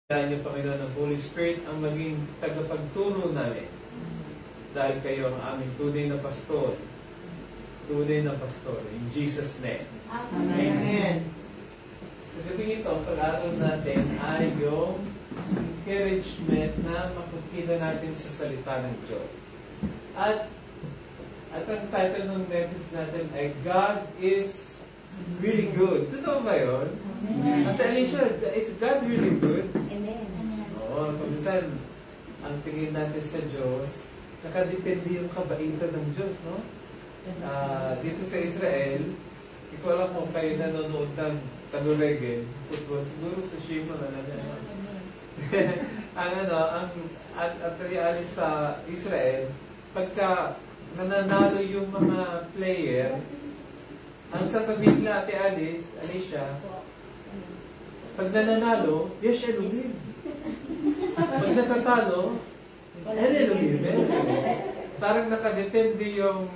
Dahil niyo, Panginoon, ng Holy Spirit ang maging tagapagturo namin. Dahil kayo ang aming tunay na pastor. Tunay na pastor. In Jesus' name. Amen. Sa gabi ito, ang pag-aaral natin ay yung encouragement na makikita natin sa salita ng Diyos. At ang title ng message natin ay God is really good. Totoo ba yun? At Alicia, is God really good? Amen. Oo, minsan, ang tingin natin sa Diyos, nakadepende yung kabaitan ng Diyos, no? Dito sa Israel, hindi ko alam kung kayo nanonood ng Tanuregin, football, siguro sa Shima na ang realis sa Israel, pagka nananalo yung mga player, ang sasabihin nila, Ate Alicia, pag nananalo, yes, Elohim. Pag natatalo, Elohim. Parang nakadepende yung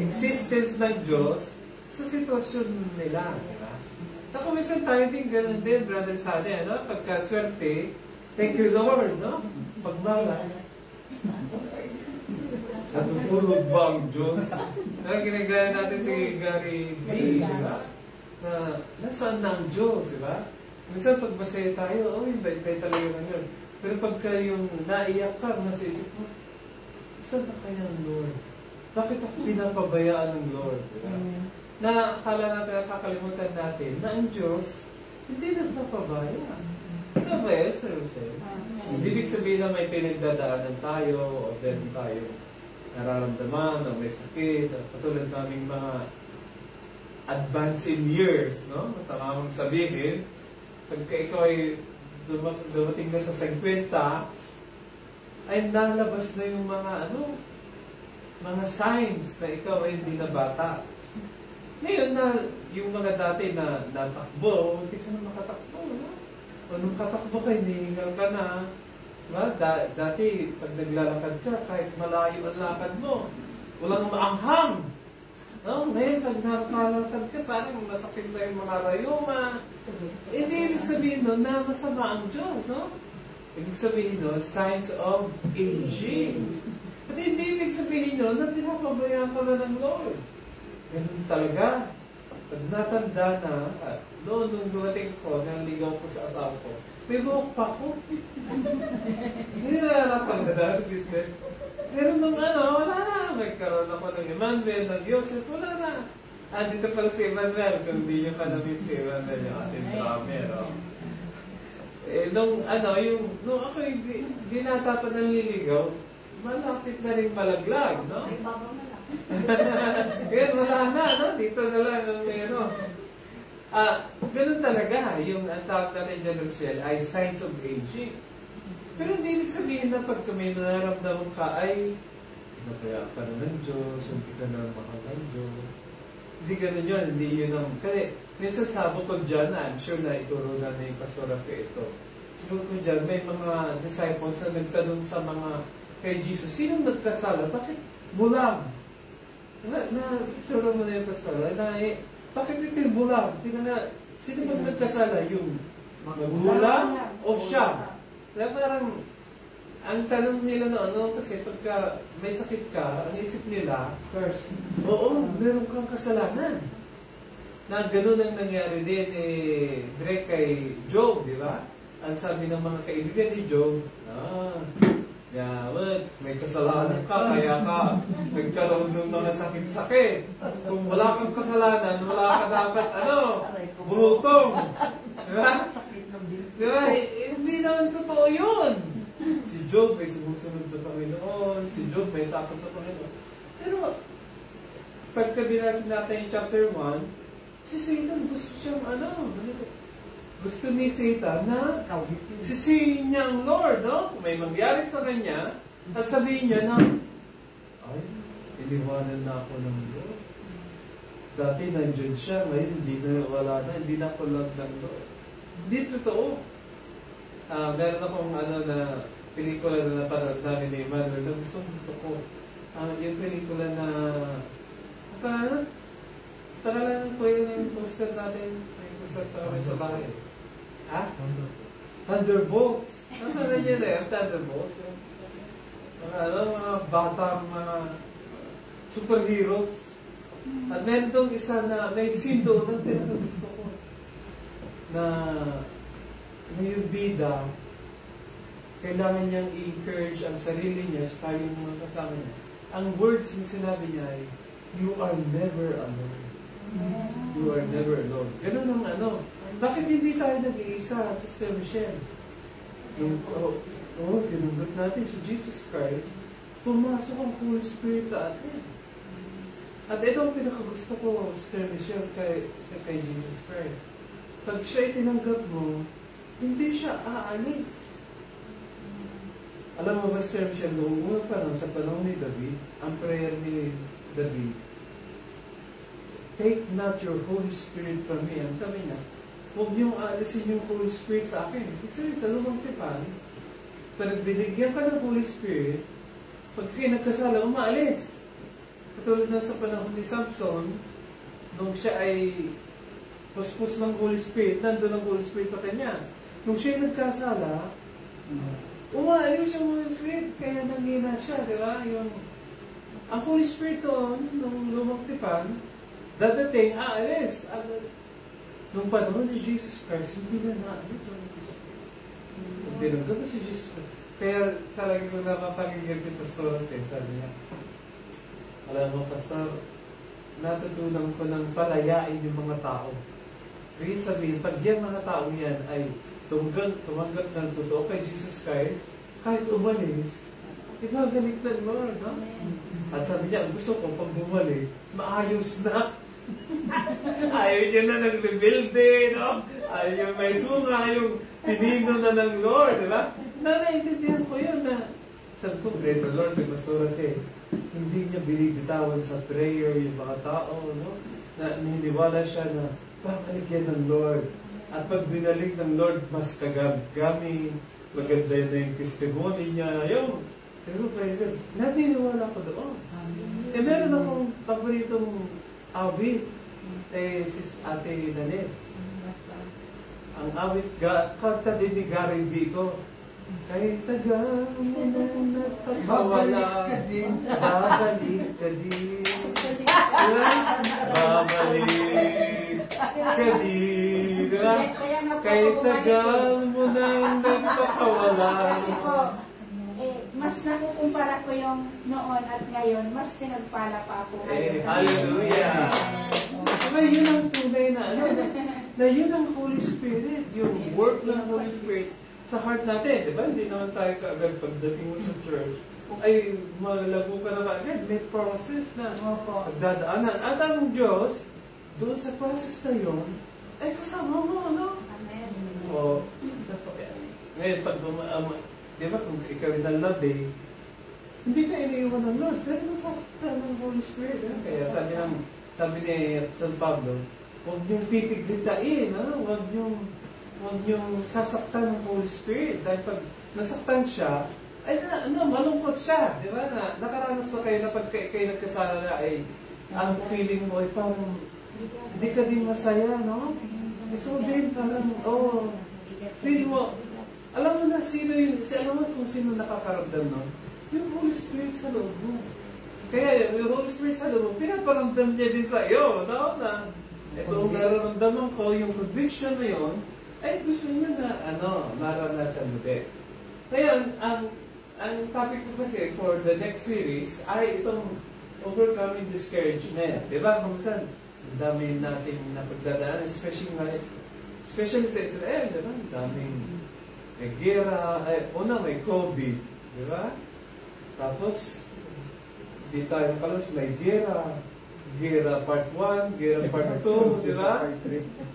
existence ng Diyos sa sitwasyon nila. Diba? Ako minsan tayo din ganun din, Brother Sade, no? Pagkaswerte, thank you Lord, no? Pagmalas. Natutulog ba ang Diyos? Ginagaya natin si Gary B, diba? Na nasaan na ang Diyos, diba? Minsan pag masaya tayo, oh, bait-bait talaga na yun. Pero pagka yung naiyak ka, nasa isip mo, saan na kaya ang Lord? Bakit ako pinapabayaan ng Lord? Diba? Na akala natin, nakakalimutan natin, na ang Diyos, hindi nagpapabaya. Ito ba eh, Sir Jose? Hindi ibig sabihin na may pinagdadaanan tayo, o then tayo nararamdaman, o may sakit, at patulad naming mga advancing years, no? Masama mong sabihin, pagka ikaw ay dumating na sa 50, ay nalabas na yung mga mga signs na ikaw ay hindi na bata. Ngayon na yung mga dati na natakbo, hindi ka na makatakbo, no? O nung katakbo ka, hinihingal ka na. Diba? Dati, pag naglalakad ka, kahit malayo ang lakad mo, walang maanghang. No? Ngayon, pag nakakalakad ka, parang masakit na yung mga rayuma. Hindi ibig sabihin nun na masama ang Diyos, no? Ibig sabihin nun, signs of aging. At hindi ibig sabihin nun na pinapabayaan ka na ng Lord. Ganun talaga. Pag natanda na, nung dumating ko, naligaw ko sa asawa ko, may buhok pa ko. Hindi na nakapag na dahil business. Pero nung wala na. Magkaroon ako ng Emmanuel, ng Joseph, wala na. Dito pala si Emmanuel, kung hindi nyo kanamit si Emmanuel, yung ating drummer. Nung ako hindi na dapat naliligaw, malapit na rin malaglag, no? Kaya wala na, no? Dito na lang ang ganun talaga, yung ang tawag na Jerusalem ay signs of aging. Pero hindi ibig sabihin na pag may nararamdaman ka ay napaya ka na ng Diyos, hindi ka na mahal ng Diyos. Hindi ganun yun, hindi yun ang... Kasi minsan sa bukod dyan, I'm sure na ituro na ni Pastor Rafi ito. Sa bukod dyan, may mga disciples na nagtanong sa mga kay Jesus, sinong nagkasala? Bakit bulag? Ituro mo na yung Pastor, bakit ito yung bulag? Sino ba nagkasala? Yung magulang o siya? Kaya parang, ang tanong nila na kasi pagka may sakit ka, ang isip nila, curse. Oo, meron kang kasalanan. Na gano'n ang nangyari din direct kay Job, di ba? Ang sabi ng mga kaibigan ni Job, may kasalanan ka, kaya ka nagkaroon ng mga sakit-sakit. Kung wala kang kasalanan, wala ka dapat, bulutong. Di ba? Di ba? Hindi naman totoo yun. Si Job may sumusunod sa Panginoon, si Job may takot sa Panginoon. Pero, pagka binasin natin yung chapter 1, si Satan gusto siyang gusto ni Satan na sisihin niya ang Lord, no? May mangyari sa kanya, at sabihin niya na, ay, iniwanan na ako ng Lord. Dati nandiyan siya, ngayon wala na, hindi na ako love ng Lord. Hindi totoo. Meron akong na pelikula na napanood namin ni Emmanuel na gusto ko. Yung pelikula na Tagalan ko yung poster natin. May poster pa kami sa bahay. Ha? Thunderbolts. Ano na yun eh, Thunderbolts. Mga batang, mga superheroes. At meron doon isa na may scene doon na pinakagusto ko. Na yung bida, kailangan niyang i-encourage ang sarili niya at yung mga kasama niya. Ang words na sinabi niya ay, you are never alone. You are never alone. Ganun ang ano. Bakit hindi tayo nag-iisa, Sister Michelle? Ginunggot natin si Jesus Christ, pumasok ang Holy Spirit sa atin. At ito ang pinakagusto ko, Sister Michelle, kay Jesus Christ. Pag siya'y tinanggap mo, hindi siya aalis. Alam mo ba, Sister Michelle, noong una pa sa panahon ni David, ang prayer ni David, take not your Holy Spirit from me. Ang sabi niya, huwag niyong aalisin yung Holy Spirit sa akin. Kasi sa lumang tipan, pag binigyan ka ng Holy Spirit, pag kayo nagkasala, umaalis. Katulad na sa panahon ni Samson, nung siya ay puspos ng Holy Spirit, nandun ang Holy Spirit sa kanya. Nung siya ay nagkasala, umaalis yung Holy Spirit, kaya nanghina siya, di ba? Ang Holy Spirit doon, nung lumang tipan, dadating, aalis. Nung panahon ni Jesus Christ, hindi na naalis. Binunod na si Jesus Christ. Kaya talagang kung napapakinggan si Pastor, sabi niya, alam mo, Pastor, natutunan ko ng palayain yung mga tao. Kaya sabihin, pag yung mga tao yan ay tumanggap ng totoo kay Jesus Christ, kahit umalis, ibabalik ng Lord, no? At sabi niya, gusto ko, pag bumalik, maayos na. Ayaw niya na nag-rebuild, no? Ayaw niya may sunga, yung pinino na ng Lord, di ba? Naiintindihan ko yun na sabi ko, praise the Lord, si Pastor Ate, hindi niya binibitawan sa prayer yung mga tao, no? Na niniwala siya na babalik yan ng Lord. At pag binalik ng Lord, mas kagami, maganda na yung testimony niya, yung, siguro, praise the Lord, naniniwala ko doon. Meron akong paboritong awit, sis Ate Nanet. Ang awit, kanta din ni Gary Vico. Kay tagal mo na nakakawala, babalik ka din. Babalik ka din. Kay tagal mo na nakakawala. Kasi po, mas nakukumpara ko yung noon at ngayon, mas pinagpala pa ako. Hallelujah! Kaya yun ang tunay na na yun ang Holy Spirit, yung work ng Holy Spirit sa heart natin, di ba? Hindi naman tayo kaagad pagdating mo sa church, ay malalago ka na kaagad. May process na pagdadaanan. At ang Diyos, doon sa process na yun, ay kasama mo, ano? Amen. O, ngayon, pag di ba, kung ikaw ay nalabi, hindi ka iniiwan ng Lord, pero nasasaktan ng Holy Spirit. Kaya sabi ni San Pablo, huwag niyong pipiglitain, huwag niyong sasaktan ng Holy Spirit. Dahil pag nasaktan siya, ay malungkot siya. Di ba? Nakaranas na kayo na pag kayo nagkasala na ay ang feeling mo ay parang hindi ka din masaya, no? So din parang, feel mo, alam mo na alam mo kung sino nakakaramdam nun? Yung Holy Spirit sa loob mo. Kaya yung Holy Spirit sa loob mo, pinaparamdam niya din sa iyo, no? Na itong nararamdaman ko, yung conviction na yun, ay gusto niya na, maranasan mo din. Kaya, ang topic ko kasi for the next series ay itong overcoming discouragement. Diba? Kung saan, ang dami natin napagdadaan, especially sa Israel, diba? Ang daming may gera, may COVID, diba? Tapos, di tayo kalos, may gera part 1, gera part 2, di ba?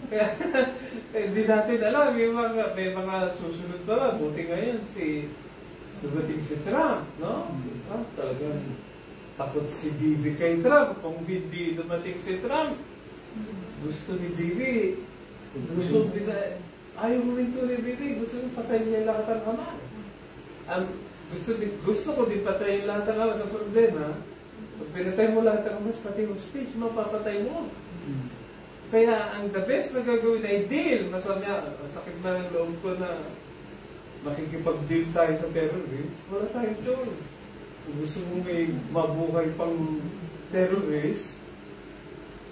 Kaya, hindi natin alam, may mga susunod pa ba. Buti ngayon, dumating si Trump, no? Si Trump talagang takot si Bibi kay Trump. Kung hindi dumating si Trump, gusto ni Bibi, ayaw mo rin ni Bibi, gusto ni patayin niya lahat ng Hamas. Gusto ko din patayin lahat ng Hamas. Ang problema, pag pinatay mo lahat ng Hamas, pati yung speech, mapapatay mo. Kaya ang the best na gagawin ay deal. Masakit na ang loob ko na makikipag-deal tayo sa terrorist, wala tayong choice. Kung gusto mo may mabuhay pang terrorist,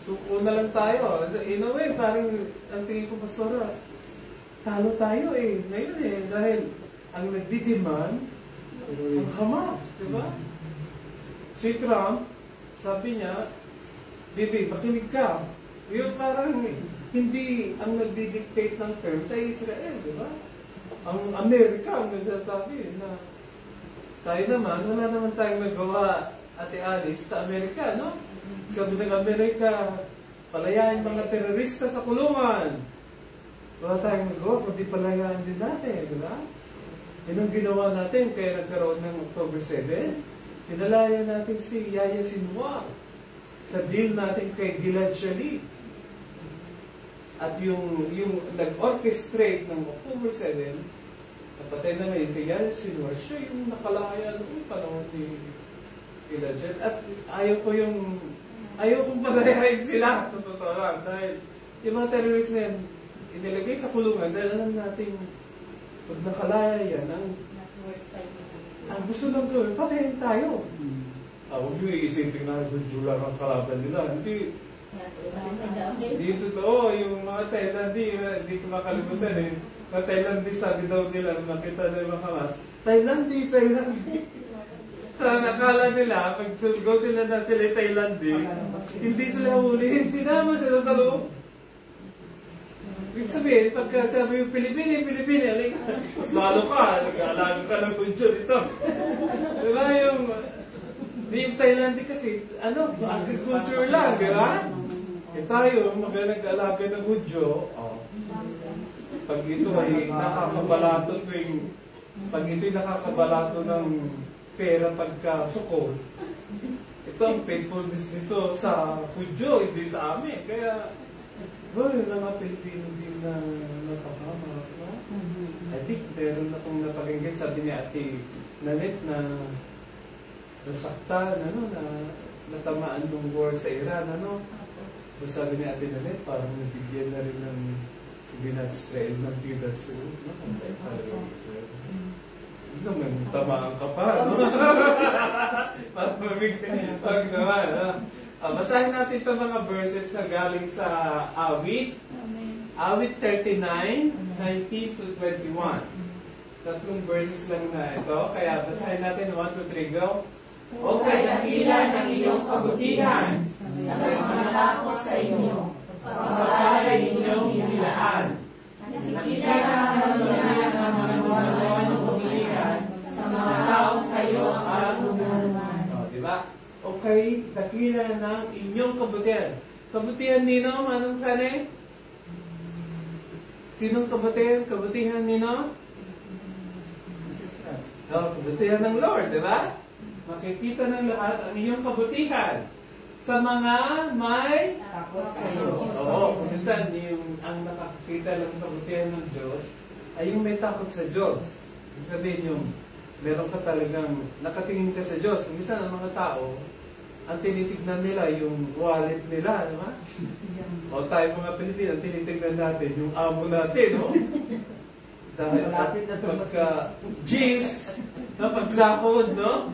suko na lang tayo. In a way, parang ang tingin ko, Pastora, talo tayo ngayon dahil ang nagdidemand, ang Hamas, di ba? Si Trump, sabi niya, Bibi, makinig ka. Yun parang hindi ang nagdidictate ng terms ay Israel, di ba? Ang Amerika ang nagsasabi na tayo naman, wala naman tayong nagawa, Ate Alice, sa Amerika, no? Sabi ng Amerika, palayain mga terorista sa kulungan. Wala tayong nagawa, kundi palayain din natin, di ba? Yun ang ginawa natin, kaya nagkaroon ng October 7. Pinalaya natin si Yahya Sinwar sa deal natin kay Gilad Shalit. At yung nag-orchestrate ng October 7, napatay na ngayon si Yahya Sinwar, siya yung nakalaya noong panahon ni Gilad Shalit. At ayaw kong palayain sila sa totoo lang. Dahil yung mga terrorists na yan, inilagay sa kulungan dahil alam natin pag nakalaya yan, ang gusto lang gawin, patayin tayo. Huwag nyo iisipin na Jula ang kalaban nila. Hindi totoo. Yung mga Thailandese, hindi ko makalimutan Mga Thailandese, sabi daw nila, nakita na yung mga Hamas, Thailandese. Sa nakala nila, pag sulgo sila na sila Thailandese, hindi sila hulihin, sinama sila sa loob. Ibig sabihin, pagka sabi yung Pilipini, mas lalo ka, nag-aalaga ka ng bunso dito. Diba yung Thailand kasi, agriculture lang, di ba? Tayo, nag-aalaga ng Hudyo, pag ito ay nakakabalato ng pera pagka-sukol, ito ang faithfulness nito sa Hudyo, hindi sa amin. Kaya, yun ang mga Pilipino din na napakama. I think meron akong napakinggan, sabi ni Ate Nanette na nasaktan, na natamaan ng war sa Iran, sabi ni Ate Nanette, parang nabigyan na rin ng Israel ng Pidat Suud, hindi naman tamaan ka pa, parang mabigyan, pag naman, basahin natin itong mga verses na galing sa Awit. Awit 39, 19 to 21. Tatlong verses lang na ito. Kaya basahin natin 1, 2, 3, go. O kay dakila ng iyong kabutihan, sa mga lakot sa inyo, pagpapalay inyong inilaan. Nakikita ng kalunan ng mga gawa ng kabutihan, sa mga taong kayo ang alungaruman. Diba? Okay, dakila ng inyong kabutihan. Kabutihan nino, anong sanay? Sinong kabutihan? Kabutihan nino? Kabutihan ng Lord, di ba? Makikita ng lahat ang inyong kabutihan sa mga may takot sa iyo. Oo, minsan ang nakakita ng kabutihan ng Diyos ay yung may takot sa Diyos. Ibig sabihin yung meron ka talagang nakatingin ka sa Diyos. Minsan ang mga tao, ang tinitignan nila yung wallet nila, di ba? O tayo mga Pilipino, ang tinitignan natin yung amo natin, no? Dahil pagka jeans, pagsahod, no?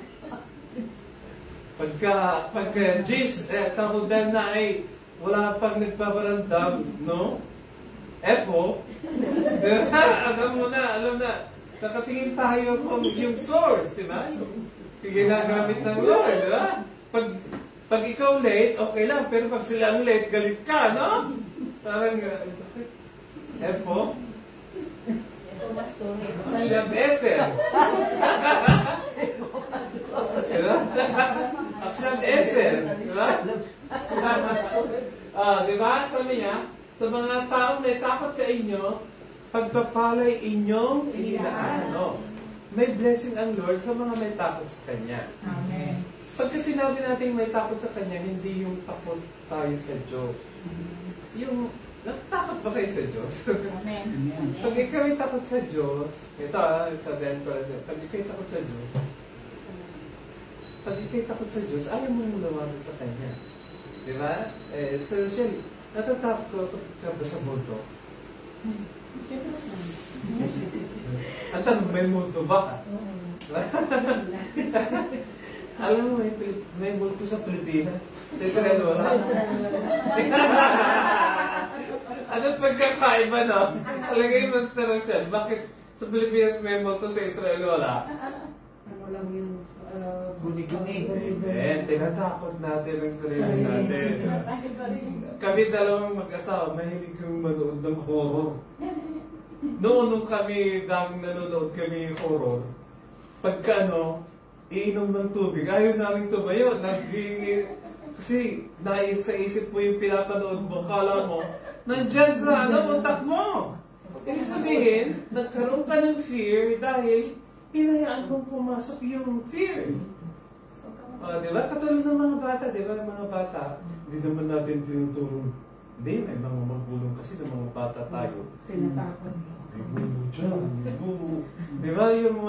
Pagka jeans, sahodan na ay wala pang nagpaparandam, no? Efo, alam na, nakatingin tayo kung yung source, di ba? Yung ginagamit ng Lord, di ba? Pag ikaw late, okay lang. Pero pag sila ang late, galit ka, no? Parang, F-po? Aksyam Eser. Diba? Aksyam Eser. Diba? Diba? Sabi niya, sa mga taong may takot sa inyo, pagpapalay inyong inilaan. May blessing ang Lord sa mga may takot sa Kanya. Amen. Pagka sinabi natin may takot sa Kanya, hindi yung takot tayo sa Diyos. Yung, natakot ba kayo sa Diyos? Amen. Pag ikaw ay takot sa Diyos, ito sabihin ko lang sa'yo, pag ikaw ay takot sa Diyos, ayaw mo yung lumapit sa Kanya. Di ba? So, siya, natatakot ka ba sa multo? Ang tanong, may multo ba? Alam mo, may multo sa Pilipinas. Sa Israel wala. Anong pagkakaiba, no? Palagay mo sa Rochelle, bakit sa Pilipinas may multo, sa Israel wala? Ano lang yung guni-guni. Tinatakot natin ang sarili natin. Kami dalawang mag-asawa, mahilig kami manood ng horror. Noon kami, daming nanonood kami ng horror. Pagka iinom ng tubig, ayaw namin tumayo. Kasi naisa-isip mo yung pinapanood mo, kala mo, nandyan sa utak mo. Ibig sabihin, nagkaroon ka ng fear dahil hinayaan mong pumasok yung fear. Diba? Katulad ng mga bata, diba? Mga bata, hindi naman natin tinutulong. Hindi, may mga magulong kasi ng mga bata tayo. Tinatakot. Diba? Yung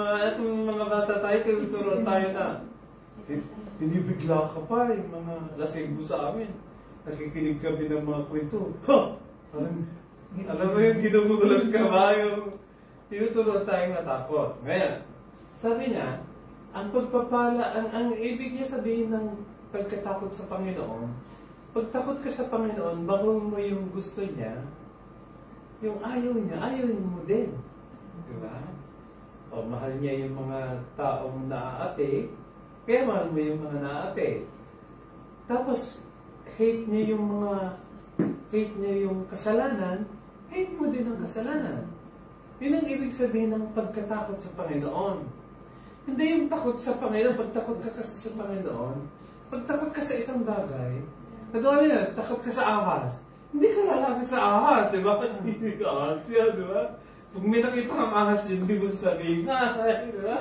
mga bata tayo, tinuturuan tayo na. Pinibigla ka pa, yung mga lasinggo sa amin. Nakikinig kami ng mga kwento. Ha! Alam mo yung ginugulat ka ba? Yung tinuturuan tayong natakot. Ngayon, sabi niya, ang pagpapala, ang ibig niya sabihin ng pagkatakot sa Panginoon, pagtakot ka sa Panginoon, bago mo yung gusto niya, yung ayaw niya, ayawin mo din. Diba? O, mahal niya yung mga taong naaapi, kaya mahal mo yung mga naaapi. Tapos, hate niya yung kasalanan, hate mo din ang kasalanan. Yun ang ibig sabihin ng pagkatakot sa Panginoon. Hindi yung takot sa Panginoon, pagtakot ka kasi sa Panginoon, pagtakot ka sa isang bagay, nadali na, takot ka sa ahas. Hindi ka lalapit sa ahas, di ba? Hindi ka ahas siya, di ba? Pag may nakita kang ahas yun, hindi mo sasabihin, di ba?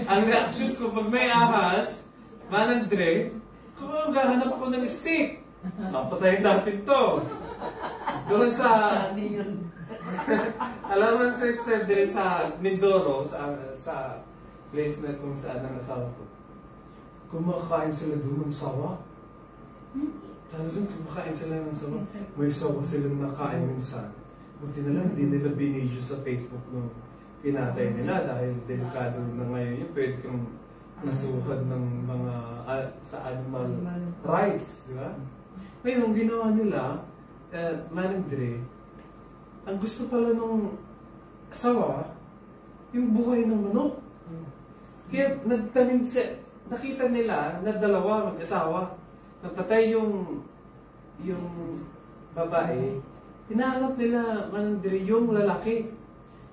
Ang reaction ko, pag may ahas, Manang Dre, kung gahanap ako ng stick, papatayin natin to. Doon sa... Alam mo sa Sister Dre sa Mindoro, sa place na kung saan ang asawa ko, kumakain sila doon ng sawa. Talagang kumakain sila ng sawa. May sawa silang nakain minsan. Buti na lang, hindi nila binidyo sa Facebook nung pinatay nila dahil delikado na ngayon yung pwede kang nasuhan ng mga sa animal rights, di ba? Ngayon, ginawa nila, Manang Dre, ang gusto pala nung asawa, yung buhay ng manok. Kaya nagtanim siya, nakita nila na dalawa mag-asawa, napatay yung babae, hinahanap nila, Manang Dre, yung lalaki.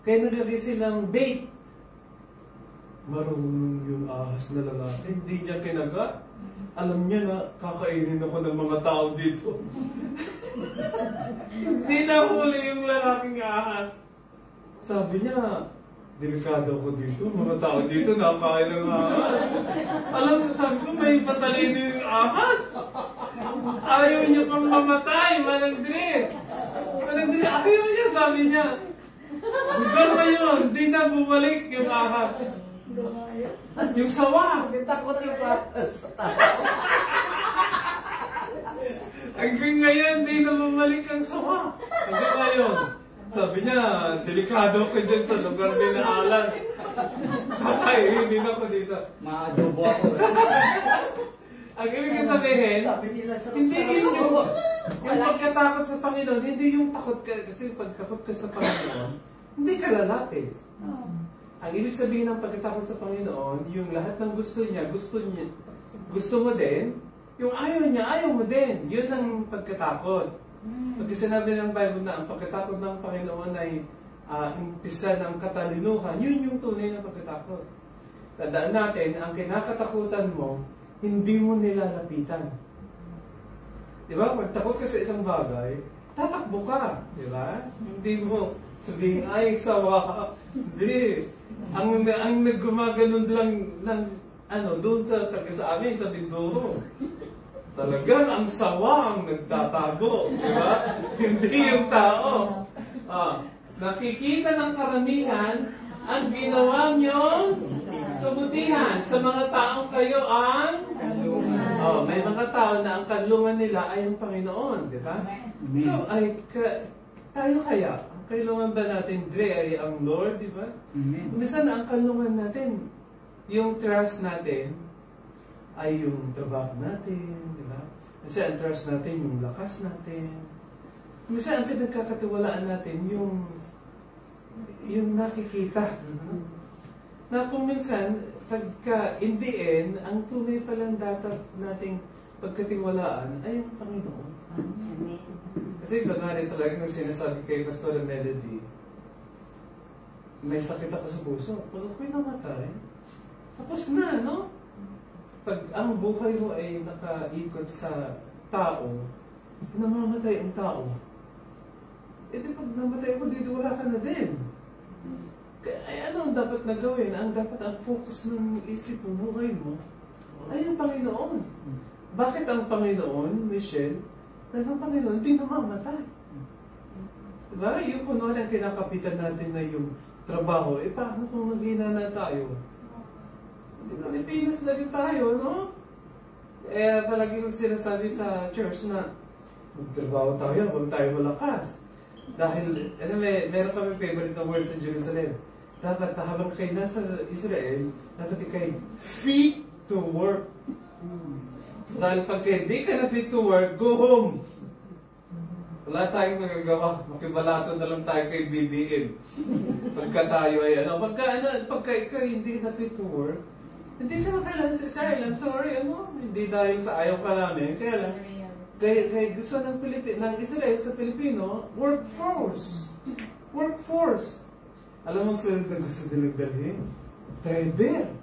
Kaya naglagay silang bait. Marunong yung ahas na lalaki, hindi niya kinagat. Alam niya na kakainin ako ng mga tao dito. Hindi na huli yung lalaking ahas. Sabi niya, delikado ako dito, mga tao dito nakakain ng ahas. Alam mo, sabi ko, may patalino yung ahas. Ayaw niya pang mamatay, Manang Dre. Manang Dre, ayaw niya, sabi niya. Hanggang ngayon, di na bumalik yung ahas. Yung sawa. Takot yung sa tao. Hanggang ngayon, di na bumalik ang sawa. Hanggang ngayon. Sabi niya, delikado ko dyan sa lugar ni Alan. Kakainin ako dito. Maadobo ako. Ang ibig sabihin, hindi yung pagkatakot sa Panginoon, hindi yung takot ka, kasi pag takot ka sa Panginoon, hindi ka lalapit. Ang ibig sabihin ng pagkatakot sa Panginoon, yung lahat ng gusto niya, gusto mo din, yung ayaw niya, ayaw mo din. Yun ang pagkatakot. Pag sinabi ng Bible na ang pagkatakot ng Panginoon ay umpisa ng katalinuhan, yun yung tunay na pagkatakot. Tandaan natin, ang kinakatakutan mo, hindi mo nilalapitan. Di ba? Pag takot ka sa isang bagay, tatakbo ka. Di ba? Hindi mo sabihin, ay, sawa. Hindi. Ang naggumaganon lang ng doon sa taga sa amin, sa Mindoro. Talagang ang sawa ang nagtatago. Di ba? Hindi yung tao. Nakikita ng karamihan ang ginawa niyong kabutihan sa mga taong kayo ang may mga tao na ang kanlungan nila ay ang Panginoon, di ba? So, tayo kaya, ang kailangan ba natin Dre ay ang Lord, di ba? Minsan ang kalungan natin, yung trust natin ay yung trabaho natin, di ba? Minsan ang trust natin yung lakas natin. Minsan ang pinagkakatiwalaan natin yung nakikita. Na kung minsan, pagka in the end, ang tunay palang dapat nating pagkatiwalaan ay yung Panginoon. Kasi kunwari talaga nung sinasabi kay Pastor Melody, may sakit ako sa puso. Pag ako'y namatay, tapos na, no? Pag ang buhay mo ay nakaikot sa tao, namamatay ang tao. Eh di pag namatay mo dito, wala ka na din. Ay ano ang dapat na gawin? Ang dapat ang focus ng isip mo, buhay mo, ay ang Panginoon. Bakit ang Panginoon, Michelle? Dahil ang Panginoon hindi namamatay. Diba? Yung kunwari ang kinakapitan natin na yung trabaho, eh paano kung maghina na tayo? Pilipinas na rin tayo, no? Eh palagi sinasabi sa church na magtrabaho tayo, huwag tayo malakas. Dahil, meron kami favorite na word sa Jerusalem. Dapat habang kayo nasa Israel, dapat kayo fit to work. Dahil pag hindi ka na fit to work, go home. Wala tayong magagawa. Makibalato na lang tayo kay BBM. Pagka tayo ay pagka ikaw hindi na fit to work, hindi ka na kailangan sa Israel. I'm sorry, hindi dahil sa ayaw ka namin. Kaya lang, kaya gusto ng Israel sa Pilipino, workforce. Workforce. Alam mo sunod na gusto nilang dalhin? Driver.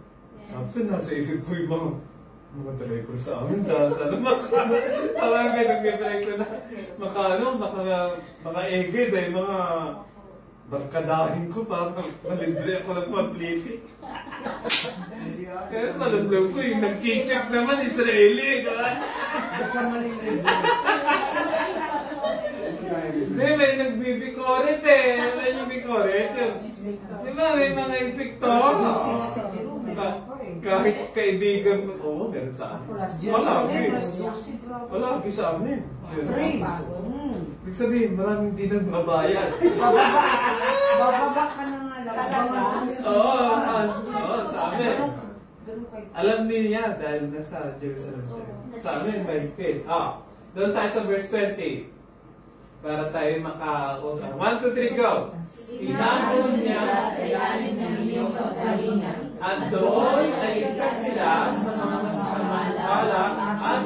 Sabi ko, nasa isip ko yung mga driver sa amin. Sana parang may nag-reply ko na maka eged ay mga barkadahin ko para malibre ako ng pampliti. Kaya sa loob ko yung nag-check naman Israeli. Baka malilibre. May nagbibikoret eh. May nagbibikoret. Di ba may mga inspektor? Kahit kaibigan mo, meron sa amin. Malaki sa amin. Ibig sabihin, maraming di nagbabayad. Bababa ka na nga lang. Oo, sa amin. Alam niya dahil nasa Jerusalem siya. Sa amin, may faith. Doon tayo sa verse 20. Para tayo 1, 2, 3, go! Tinapon niya sa ilalim ng inyong pagkalingan, at doon ay isa sila sa mga masamala at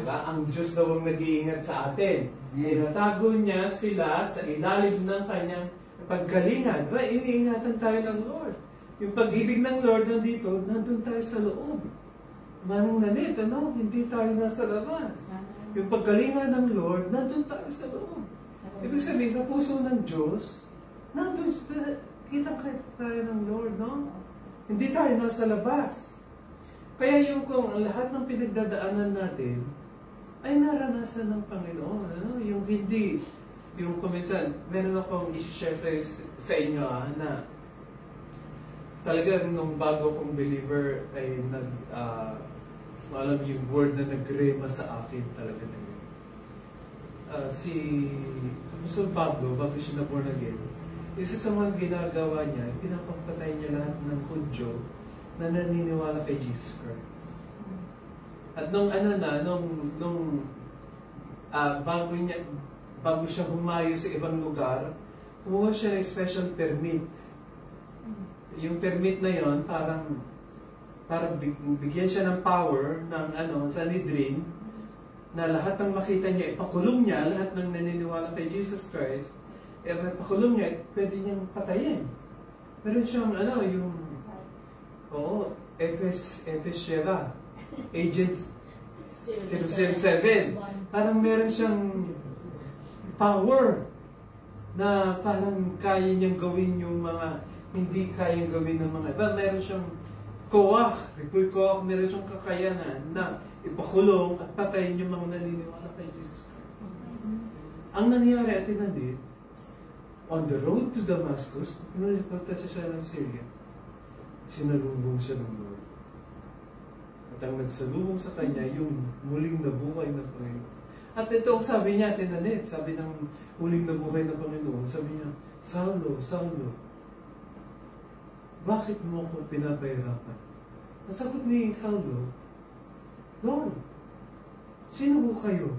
diba? Ang Diyos daw ang nag-iingat sa atin. Tinatago niya sila sa ilalim ng kanyang pagkalingan. Diba? Iniingatan tayo ng Lord. Yung pag-ibig ng Lord nandito, nandun tayo sa loob. Manong nanit, hindi tayo nasa labas. Yung pagkalingan ng Lord, nandun tayo sa loob. Ibig sabihin, sa puso ng Diyos, nandun kitang tayo ng Lord, no? Hindi tayo nasa labas. Kaya yung kung lahat ng pinagdadaanan natin ay naranasan ng Panginoon, yung hindi, yung kuminsan, meron akong i-share sa inyo na talagang nung bago kong believer ay alam yung word na nagrema sa akin talaga na yun. Si Apostol Pablo, bago siya na born again, isa sa mga ginagawa niya, pinapapatay niya lahat ng Hudyo na naniniwala kay Jesus Christ. At bago siya humayo sa ibang lugar, kumuha siya ng special permit. Yung permit na yon parang bigyan siya ng power ng Sanhedrin na lahat ng makita niya, ipakulong niya lahat ng naniniwala kay Jesus Christ. Ipakulong niya, pwede niyang patayin. Meron siyang Efes Sheva, Agent 007. Parang meron siyang power na parang kaya niyang gawin yung mga hindi kayang gawin ng mga iba. Meron siyang meron siyang kakayanan na ipakulong at patayin yung mga naniniwala kay Jesus Christ. Ang nangyari at tinandit, on the road to Damascus, punta siya ng Syria, sinalubong siya ng Lord. At ang nagsalubong sa kanya, yung muling nabuhay na Panginoon. At ito ang sabi niya, tinalit, sabi ng huling na buhay ng Panginoon, sabi niya, Saulo, Saulo, bakit mo ako pinapahirapan? Ang sagot ni Saulo, Lord, sino ko kayo?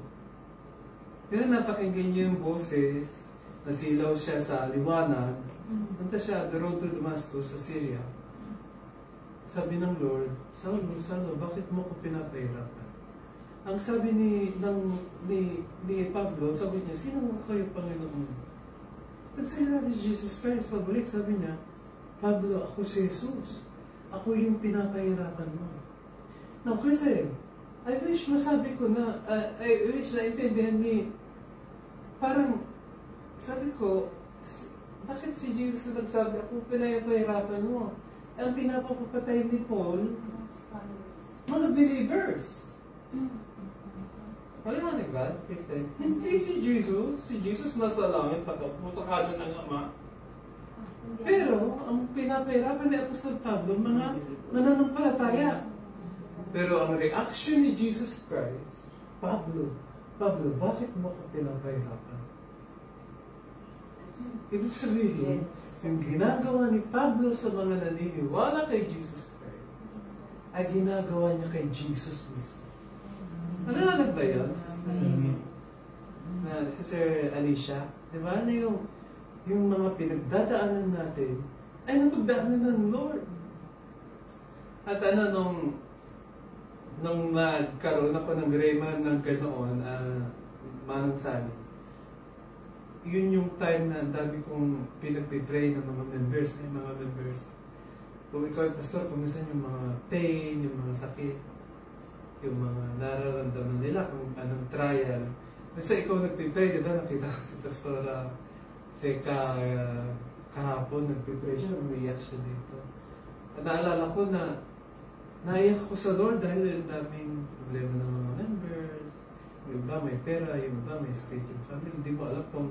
Yan, napakinggan niyo yung boses, nasilaw siya sa liwanag, punta siya, the road to Damascus, sa Syria. Sabi ng Lord, Saulo, Saulo, bakit mo ko pinapahirapan? Ang sabi ni Pablo, sabi niya, sino mo kayo, Panginoon? Nagsalita ni Jesus Christ, pabalik, sabi niya, Pablo, ako si Jesus. Ako yung pinapahirapan mo. Now, kasi, I wish masabi ko na, I wish na intindihan ni, parang, sabi ko, bakit si Jesus nagsabi, ako pinapahirapan mo? Ang pinapapatay ni Paul, mga believers. Paliwanag ba, Kristen? Hindi si Jesus. Si Jesus nasa langit, pagkapo sa kaso ng Ama. Pero, ang pinapahirapan ni Apostol Pablo, mga mananampalataya. Pero ang reaction ni Jesus Christ, Pablo, bakit mo ko pinapahirapan? Ibig sabihin, yung ginagawa ni Pablo sa mga naniniwala kay Jesus Christ, ay ginagawa niya kay Jesus mismo. Ano ba yun? Si Sir Alicia, di ba? Na yung mga pinagdadaanan natin ay napagdaanan ng Lord. At nung nagkaroon ako ng grema ng ganoon, Manong Sally, yun yung time na dami kong pinagpipray ng mga members. Kung ikaw ay pastor, kung minsan yung mga pain, yung mga sakit, yung mga nararamdaman nila, kung anong trial. Kasi ikaw nagpipray, di ba? Nakita ko si Pastor Feka kahapon, nagpipray siya, umiyak siya dito. At naalala ko na naiyak ko sa Lord dahil daming problema ng mga members. Yung iba may pera, yung iba may sakit yung family. Hindi mo alam kung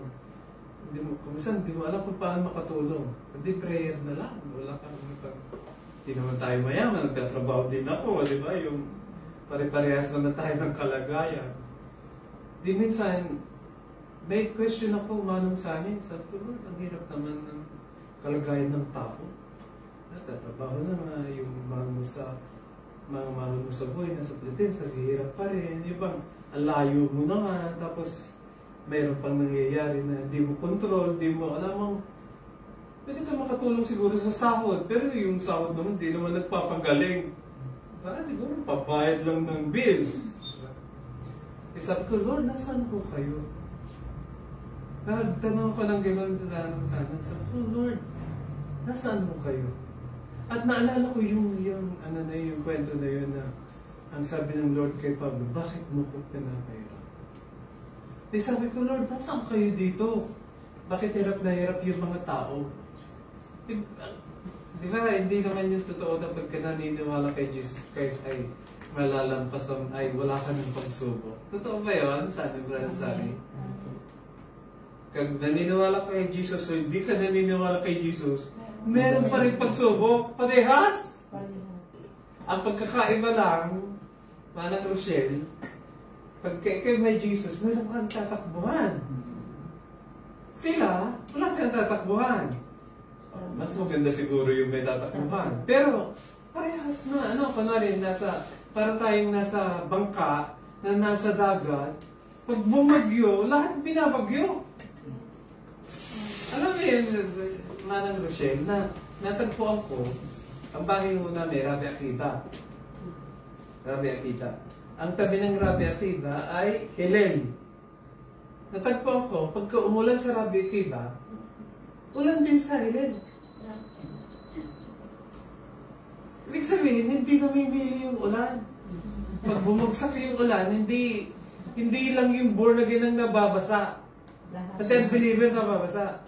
minsan hindi mo alam kung paano makatulong. Hindi prayer na lang. Wala kang hindi naman tayo mayaman. Nagtatrabaho din ako, di ba? Yung pare-parehas naman tayo ng kalagayan. Di minsan, may question ako, Manong Sani, sabi ko, Lord, ang hirap naman ng kalagayan ng tao. Nagtatrabaho na nga, yung mga mahal mo sa buhay, nasa Philippines, naghihirap pa rin. Yung bang, ang layo mo na nga, tapos mayroon pang nangyayari na hindi mo control, hindi mo alam mo, pwede ka makatulong siguro sa sahod, pero yung sahod naman, hindi naman nagpapagaling. Parang siguro, pabayad lang ng bills. Eh, sabi ko, Lord, nasaan po kayo? Nagtanong ko ng gano'n sa tanong sana. Sabi ko, Lord, nasaan mo kayo? At naalala ko yung kwento na yun na ang sabi ng Lord kay Pablo, bakit mo ko pinapahirap? Eh, sabi ko, Lord, nasaan kayo dito? Bakit hirap na hirap yung mga tao? Di ba, hindi naman yung totoo na pagka naniniwala kay Jesus Christ ay malalampasan, ay wala ka ng pagsubok. Totoo ba yun? Sabi Brad Sari. Kag naniniwala ka kay Jesus o hindi ka naniniwala kay Jesus, meron pa rin pagsubok. Parehas! Ang pagkakaiba lang, Manang Rochelle, pagka ikaw may Jesus, meron kang tatakbuhan. Sila, wala silang tatakbuhan. Mas maganda siguro yung may tatakbuhan. Pero, parehas na, kunwari, para tayong nasa bangka, na nasa dagat, pag bumagyo, lahat binabagyo. Alam mo yun, Manang Rochelle, na natagpuan ko, ang bahay mo namin, Rabbi Akiva. Ang tabi ng Rabbi Akiva ay Hillel. Natagpuan ko, pagka umulan sa Rabbi Akiva, ulan din sa Hillel. Ibig sabihin, hindi namimili yung ulan. Pag bumagsak yung ulan, hindi lang yung born again ang nababasa. Pati ang believer nababasa.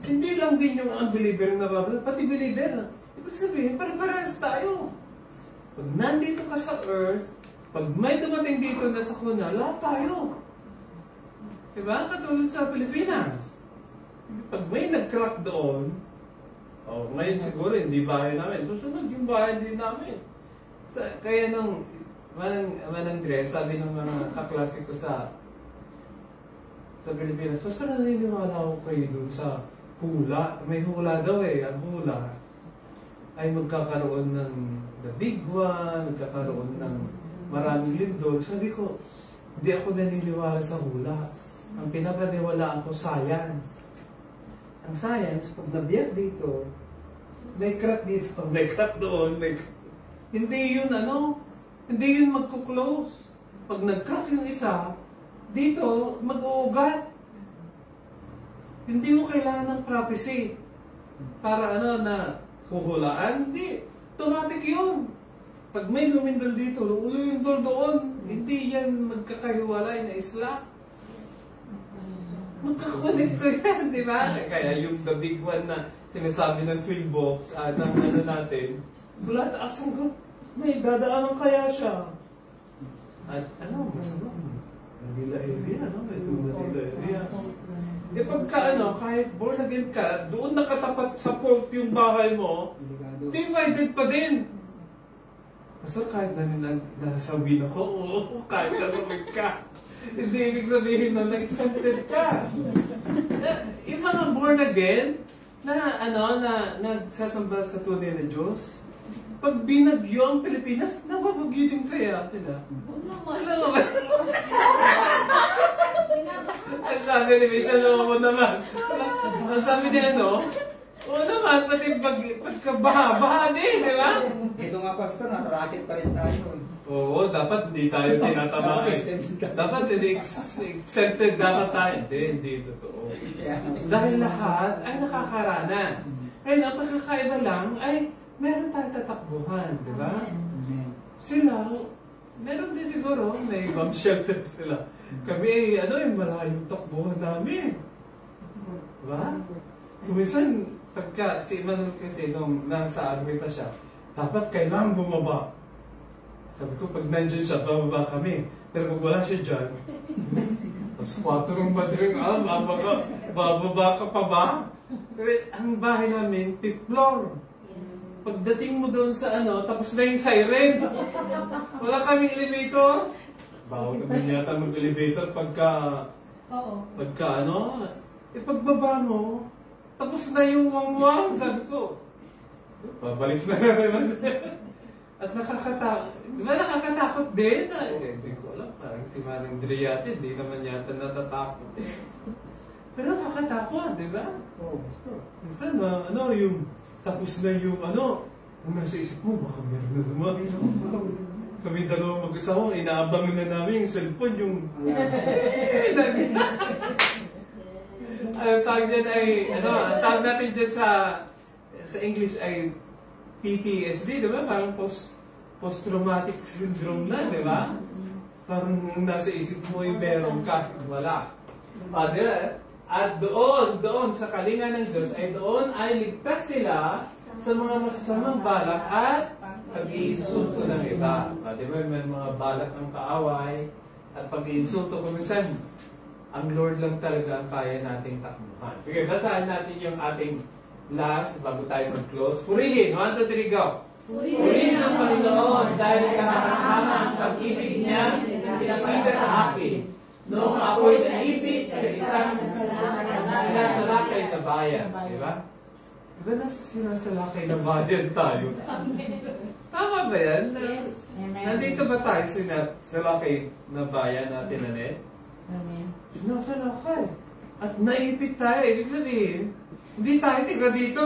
Hindi lang din yung unbeliever ang nababasa, pati believer. Ibig sabihin, parang-parehas tayo. Pag nandito ka sa earth, pag may dumating dito na sa kuna, lahat tayo. Diba? Katulad sa Pilipinas. Pag may nag-crack doon, ngayon siguro hindi bahay namin. Susunod yung bahay din namin. Kaya nung Manang Dre, sabi ng mga kaklase ko sa sa Pilipinas. Basta naniniwala ako kayo dun sa hula. May hula daw eh. Ang hula ay magkakaroon ng the big one, magkakaroon ng maraming lindol. Sabi ko, hindi ako naniniwala sa hula. Ang pinapaniwalaan ko, science. Ang science, pag nabiyag dito, may crack dito, may crack doon, hindi yun hindi yun magkuklose. Pag nag-crack yung isa, dito, mag-uugat. Hindi mo kailangan ng prophecy para na huhulaan. Hindi. Automatic yun. Pag may lumindol dito, lumindol doon. Hindi yan magkakahiwalay na isla. Magkakonekto yan, di ba? Kaya yung the big one na sinasabi ng Philbox, ng natin, wala taas hanggang may dadaanan kaya siya. At masama. Manila area, may Manila area. Eh pagka kahit born again ka, doon nakatapat sa port yung bahay mo, divided pa din. So kahit nasasabihin ako, oo, kahit nasabit ka. Hindi ibig sabihin na na-accepted ka. Yung mga born again, na nagsasamba sa tunay na Diyos, pag binagyo ang Pilipinas, nababagyo din kaya sila. Alam mo ba? Ang sabi ni Michelle, oo naman. Ang sabi niya, oo naman, pati pagkabaha din, di ba? Ito nga, Pastor, nakarakit pa rin tayo. Oo, dapat hindi tayo tinatamaan. Dapat hindi exempted dapat tayo. Hindi totoo. Dahil lahat ay nakakaranas. Ngayon, ang pagkakaiba lang ay meron tayong tatakbuhan, di ba? Sila, meron din siguro, may bomb shelter sila. Kami, yung malayong takbuhan namin. Di ba? Kuminsan, pagka si Emmanuel kasi nung nasa arbita siya, dapat kailangan bumaba. Sabi ko, pag nandiyan siya, bababa kami. Pero pag wala siya dyan, mas 4 madring bababa ka pa ba? Pero ang bahay namin, 5th floor. Pagdating mo doon sa tapos na yung siren. Wala kaming elevator. Bawal kami yata mag-elevator pagka pagbaba mo, tapos na yung wangwang. Sabi ko, babalik na naman. At nakakatakot din. Hindi ko alam, parang si Manang Driate, hindi naman yata natatakot. Pero nakakatakot, di ba? Oo, Pastor. Minsan, yung tapos na yung ang nasa isip mo, baka meron na naman. Kami dalawa mag-asawa, inaabangan na namin yung cellphone, yung... Ang tawag dyan ay, ang tawag natin dyan sa English ay PTSD, di ba? Parang post-traumatic syndrome na, di ba? Parang nasa isip mo yung meron ka, wala. At doon sa kalinga ng Diyos ay doon ay ligtas sila sa mga masasamang balak at pag-iinsulto ng iba. Di ba? May mga balak ng kaaway at pag-iinsulto ko minsan, ang Lord lang talaga ang kaya nating takbuhan. Sige, basahin natin yung ating last bago tayo mag-close. Purihin! 1, 2, 3, go! Purihin ang Panginoon dahil kasama ang pag-ibig niya pinakita sa akin. Noong ako'y naipit sa isang sinasalakay na bayan. Diba? Diba nasa sinasalakay na bayan tayo? Tama ba yan? Nandito ba tayo sinasalakay na bayan natin, Anet? Sinasalakay. At naipit tayo. Ibig sabihin, hindi tayo tiga dito.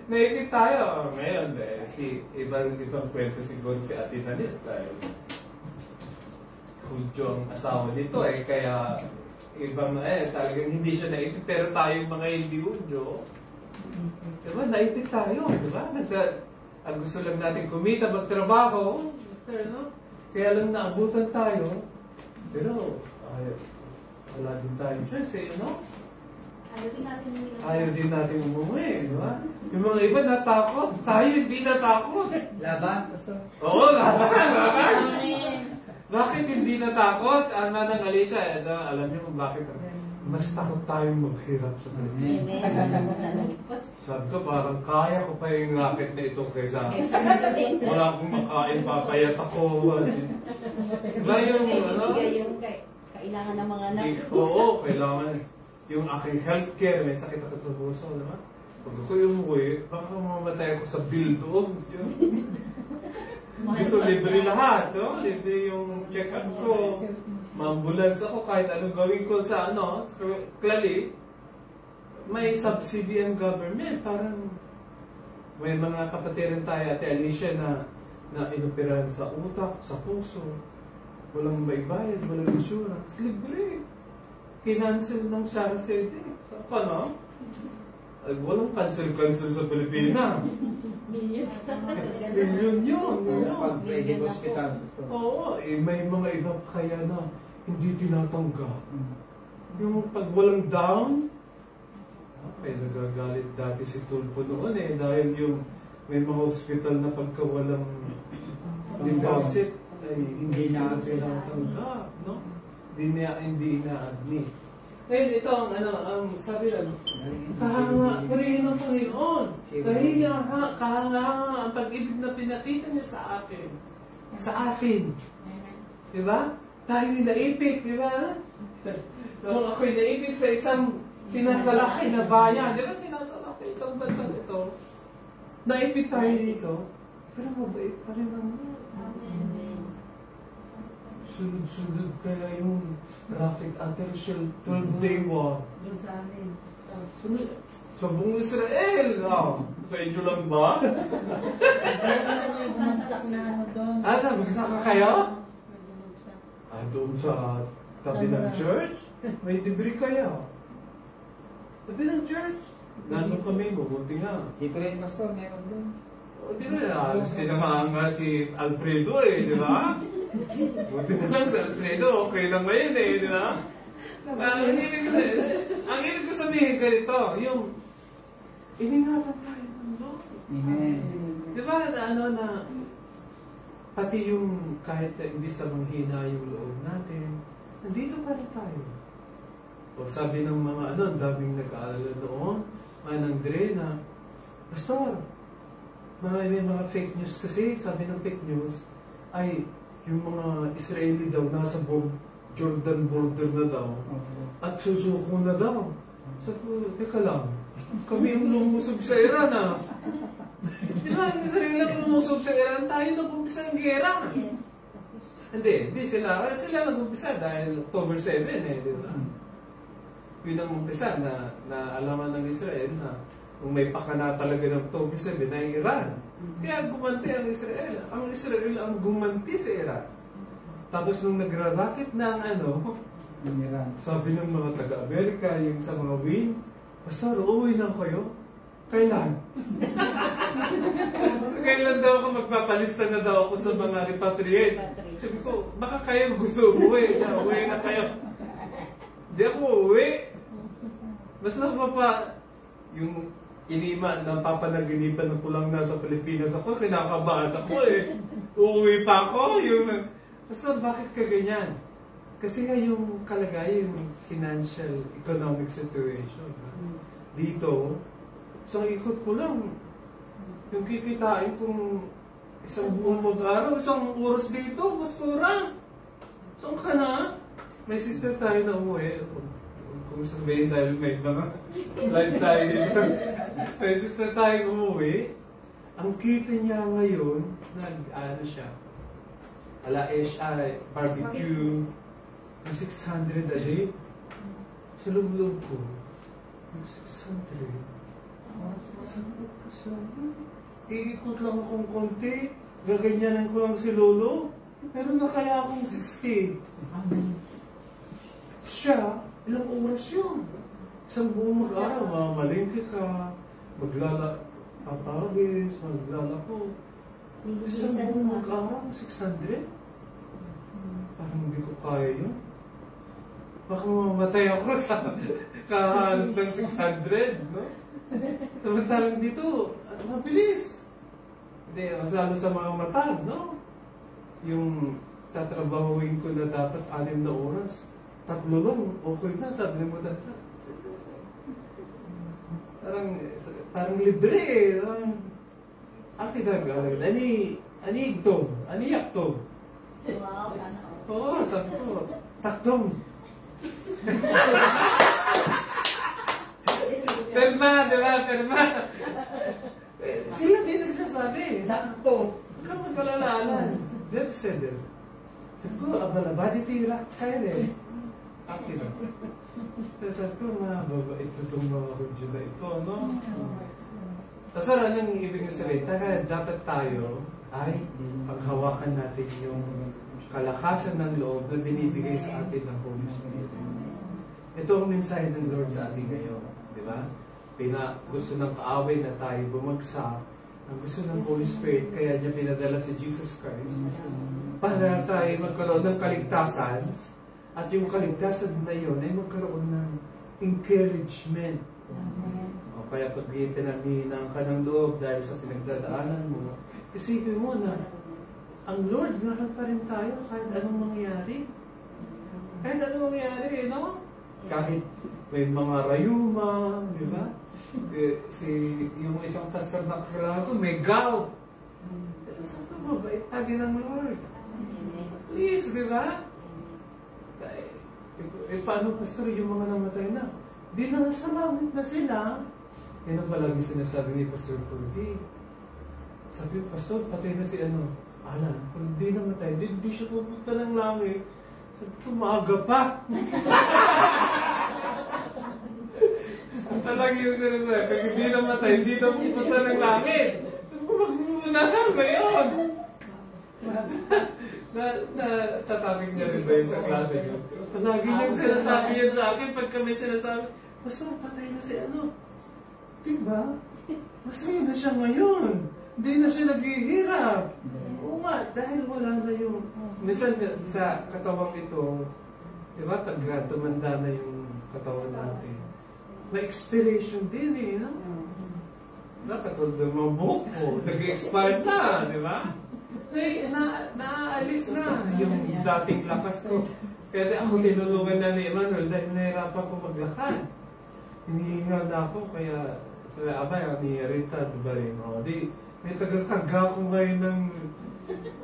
Naipit tayo. Ngayon, ibang kwento siguro si Ate Nanet tayo. Hudyo ang asawa nito kaya ibang talagang hindi siya naipit, pero tayo mga hindi Hudyo, diba, naipit tayo, diba? Ang gusto lang natin kumita, magtrabaho, sister, kaya lang naabutan tayo, pero wala din tayo chance, ayaw din natin umuwi, diba? Yung mga iba natakot, tayo hindi natakot. Laban, Pastor? Oo, laban. Bakit hindi natakot? Manang Alicia, alam niyo kung bakit? Mas takot tayong maghirap sa Pilipinas. Sabi ko, parang kaya ko pa yung racket na ito kaysa wala akong makain, papayat ako. Diba yung, Kailangan ng mga anak. Oo, kailangan. Yung aking healthcare, may sakit ako sa puso, di ba? Pag ako umuwi, baka mamamatay ako sa bill doon. Dito libre lahat, no? Libre yung check-up ko. Ma-ambulance ako kahit anong gawin ko sa Klali. May subsidy ang government. Parang may mga kapatiran tayo, Ate Alicia, na inoperahan sa utak, sa puso. Walang may bayad, walang insurance. Libre. Kinancel ng Sara City. Saan ka, no? Walang cancel sa Pilipinas. Milyon yun. Pag-private hospital. Pastor. Oo, may mga iba pa kaya na hindi tinatanggap. Yung pag walang down, may nagagalit dati si Tulpo noon dahil yung may mga hospital na pagka walang deposit ay hindi na tinatanggap, no? Hindi na-admit. Ngayon, ito ang sabi lang, kahanga, purihin ng Panginoon. Kahanga ang pag-ibig na pinakita niya sa akin. Sa atin. Diba? Tayo naipit, diba? Nung ako'y naipit sa isang sinasalakay na bayan, diba sinasalakay itong bansa ito? Naipit tayo dito, pero mabait pa rin naman. Sunod-sunod kaya yung rocket Atershell 12-day war. Doon sa amin. Sunod. Sa buong Israel! Sa inyo lang ba? Bumagsak na doon. Nabagsak ka kayo? Doon sa tabi ng church? May debris kaya? Tabi ng church? Nandun kami, mabuti nga. Dito rin, Pastor, meron doon. Di ba, alas din naman nga si Alfredo di ba? Buti na lang si Alfredo, okay lang ngayon di ba? Ang ibig ko sabihin ganito, yung iningatan tayo ng Lord. Amen. Di ba na pati yung kahit na imbis na manghina yung loob natin, nandito pa rin tayo. O sabi ng mga ang daming nag-aalala noon, Manang Dre na, Pastor, may mga fake news kasi, sabi ng fake news, ay yung mga Israeli daw nasa Jordan border na daw, at susuko na daw. Sabi ko, teka lang, kami yung lumusob sa Iran Di ba, ang Israeli lang lumusob sa Iran, tayo nag-umpisa ng gera. Hindi sila nag-umpisa dahil October 7 di ba? Yun ang umpisa na alaman ng Israel na kung may pakana talaga ng October 7 na Iran. Kaya gumanti ang Israel. Ang Israel ang gumanti sa Iran. Tapos nung nagra-rocket ng sabi ng mga taga-Amerika, yung sa mga win, Pastor, uuwi lang kayo? Kailan? Kailan daw ako magpapalista na daw ako sa mga repatriate? Sabi ko, baka kayo gusto umuwi. Uwi na kayo. Hindi ako uuwi. Basta yung napapanaginipan na pulang nasa Pilipinas ako, kinakabahan ako Uuwi pa ako. Basta bakit ka ganyan? Kasi nga yung kalagayan, yung financial, economic situation. Dito, isang ikot ko lang. Yung kikitain kong isang buong mag-araw, isang oras dito, mas kurang. Saan ka na? May sister tayo na umuwi. Kung sabihin dahil may mga live tayo dito. May sister tayo umuwi. Ang kita niya ngayon, siya, barbecue, na 600 a day. Sa loob-loob ko, yung 600. Iikot lang akong konti, gaganyanan ko lang si Lolo, pero na kaya akong 60. Siya, ilang oras yun? Isang buong mag-araw, mamalingki ka, papagis, maglalako. Isang buong mag-araw, 600? Parang hindi ko kaya yun. Baka mamatay ako sa kahanap ng 600, no? Samantalang dito, mabilis. Hindi, masalo sa mga matag, no? Yung tatrabahuin ko na dapat 6 na oras. 3 lang, okay na, sabi mo tata. Parang libre Akin na gawin. Aniyak to. Wow, sana. Oo, sabi ko, takdong. Perma, di ba? Perma. Sila din nagsasabi. Nakto. Kapag kalalalan. Zeb said it. Sabi ko, abala, body tira. Kaya eh. Akin na. Sabi ko, mababait itong mga Hudyo na ito, no? Tapos anong ibig na sabihin? Kaya dapat tayo ay paghawakan natin yung kalakasan ng loob na binibigay sa atin ng Holy Spirit. Ito ang mensahe ng Lord sa atin ngayon. Di ba? Gusto ng kaaway na tayo bumagsak. Ang gusto ng Holy Spirit, kaya niya pinadala si Jesus Christ para tayo magkaroon ng kaligtasan, at yung kaligtasan na yun ay magkaroon ng encouragement. O kaya pag pinaghihinang ka ng loob dahil sa pinagdadaanan mo, isipin mo na ang Lord, mahal pa rin tayo kahit anong mangyari. Kahit anong mangyari, no? Kahit may mga rayuma, di ba? Yung isang pastor na kakilala ko, may gout. Pero saan ka mabait tagi ng Lord? Please, di ba? Paano, pastor, yung mga namatay na? Di na sa langit na sila. Yan ang palagi sinasabi ni Pastor Purdy. Sabi ko, pastor, patay na si Alan. Kung di namatay, di siya pupunta ng langit. Sabi ko, maaga pa. Talagang yung sinasabi, pag hindi namatay, hindi na pupunta ng langit. Sabi ko, magmumunahan ngayon. Tatabig niya rin ba yun sa klase niyo? Lagi niyang sinasabi yan sa akin pag kami sinasabi, pastor, patay na si Diba? Masaya na siya ngayon. Hindi na siya naghihirap. Oo nga, dahil wala na yung... Minsan sa katawang ito, di ba, pag tumanda na yung katawan natin, may expiration din eh, no? Diba, katulad ng mga buhok mo, nag-expire na, di ba? Naaalis na yung dating lakas ko. Kaya ako tinulungan na ni Emmanuel dahil nahirapan ko maglakad. Hinihingal na ako, kaya sabi, abay, ni Rita, diba rin? O, di, may tagakaga ko ngayon ng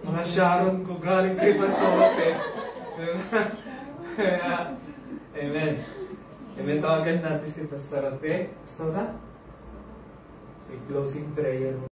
mga Sharon ko galing kay Pastor. Kaya, amen. Amen, tawagan natin si Pastor. Pastora? Okay, closing prayer.